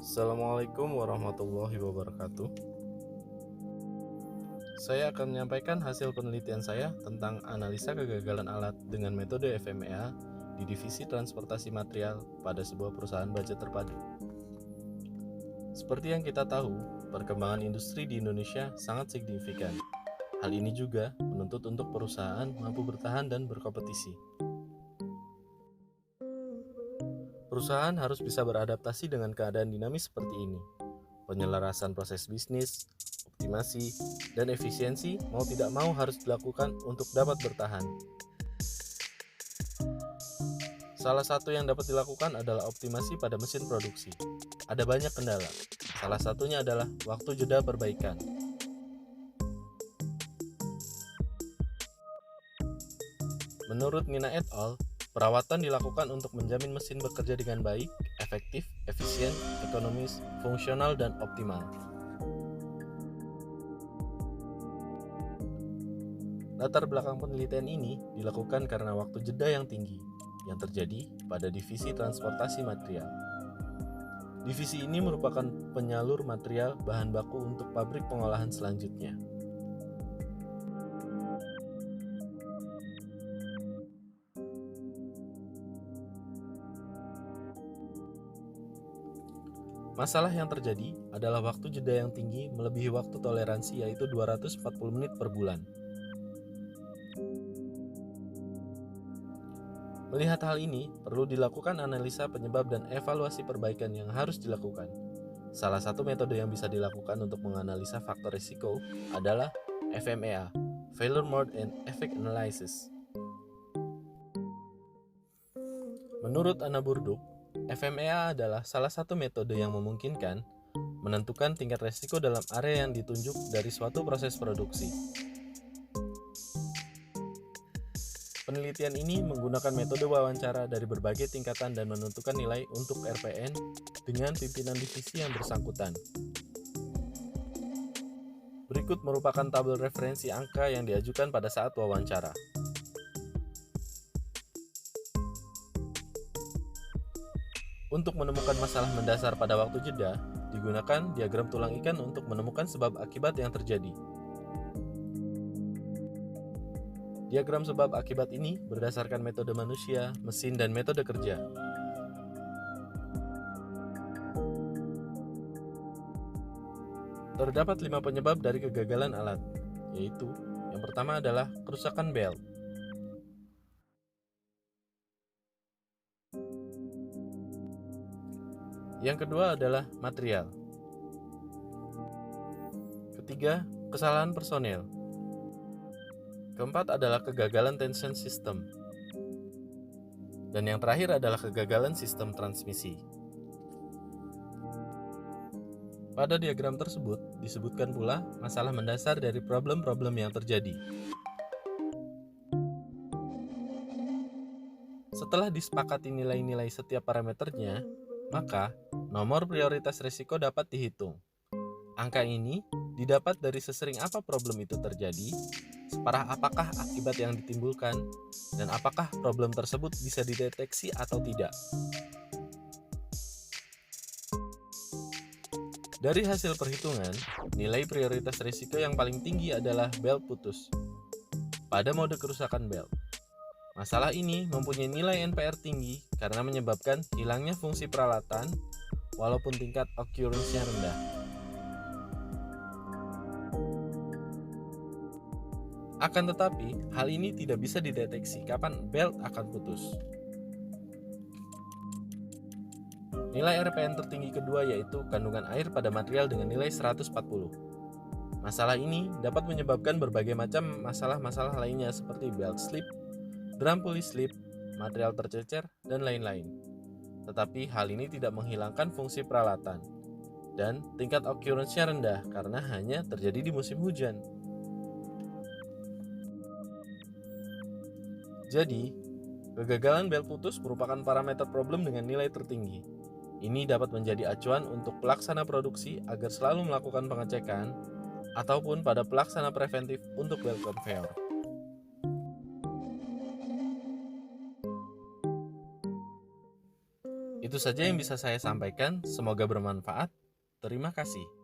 Assalamualaikum warahmatullahi wabarakatuh. Saya akan menyampaikan hasil penelitian saya tentang analisa kegagalan alat dengan metode FMEA di divisi transportasi material pada sebuah perusahaan baja terpadu. Seperti yang kita tahu, perkembangan industri di Indonesia sangat signifikan. Hal ini juga menuntut untuk perusahaan mampu bertahan dan berkompetisi. Perusahaan harus bisa beradaptasi dengan keadaan dinamis seperti ini. Penyelarasan proses bisnis, optimasi, dan efisiensi mau tidak mau harus dilakukan untuk dapat bertahan. Salah satu yang dapat dilakukan adalah optimasi pada mesin produksi. Ada banyak kendala. Salah satunya adalah waktu jeda perbaikan. Menurut Nina et al., perawatan dilakukan untuk menjamin mesin bekerja dengan baik, efektif, efisien, ekonomis, fungsional, dan optimal. Latar belakang penelitian ini dilakukan karena waktu jeda yang tinggi yang terjadi pada divisi transportasi material. Divisi ini merupakan penyalur material bahan baku untuk pabrik pengolahan selanjutnya. Masalah yang terjadi adalah waktu jeda yang tinggi melebihi waktu toleransi yaitu 240 menit per bulan. Melihat hal ini, perlu dilakukan analisa penyebab dan evaluasi perbaikan yang harus dilakukan. Salah satu metode yang bisa dilakukan untuk menganalisa faktor risiko adalah FMEA, Failure Mode and Effect Analysis. Menurut Anna Burdick, FMEA adalah salah satu metode yang memungkinkan menentukan tingkat risiko dalam area yang ditunjuk dari suatu proses produksi. Penelitian ini menggunakan metode wawancara dari berbagai tingkatan dan menentukan nilai untuk RPN dengan pimpinan divisi yang bersangkutan. Berikut merupakan tabel referensi angka yang diajukan pada saat wawancara. Untuk menemukan masalah mendasar pada waktu jeda, digunakan diagram tulang ikan untuk menemukan sebab akibat yang terjadi. Diagram sebab akibat ini berdasarkan metode manusia, mesin, dan metode kerja. Terdapat 5 penyebab dari kegagalan alat, yaitu yang pertama adalah kerusakan belt. Yang kedua adalah material. Ketiga, kesalahan personel. Keempat adalah kegagalan tension system. Dan yang terakhir adalah kegagalan sistem transmisi. Pada diagram tersebut disebutkan pula masalah mendasar dari problem-problem yang terjadi. Setelah disepakati nilai-nilai setiap parameternya, maka nomor prioritas risiko dapat dihitung. Angka ini didapat dari sesering apa problem itu terjadi, separah apakah akibat yang ditimbulkan, dan apakah problem tersebut bisa dideteksi atau tidak. Dari hasil perhitungan, nilai prioritas risiko yang paling tinggi adalah belt putus pada mode kerusakan belt. Masalah ini mempunyai nilai NPR tinggi karena menyebabkan hilangnya fungsi peralatan walaupun tingkat occurrence-nya rendah. Akan tetapi, hal ini tidak bisa dideteksi kapan belt akan putus. Nilai RPN tertinggi kedua yaitu kandungan air pada material dengan nilai 140. Masalah ini dapat menyebabkan berbagai macam masalah-masalah lainnya seperti belt slip, drum pulley slip, material tercecer, dan lain-lain. Tetapi hal ini tidak menghilangkan fungsi peralatan. Dan tingkat occurrence-nya rendah karena hanya terjadi di musim hujan. Jadi, kegagalan belt putus merupakan parameter problem dengan nilai tertinggi. Ini dapat menjadi acuan untuk pelaksana produksi agar selalu melakukan pengecekan ataupun pada pelaksana preventif untuk belt conveyor. Itu saja yang bisa saya sampaikan, semoga bermanfaat. Terima kasih.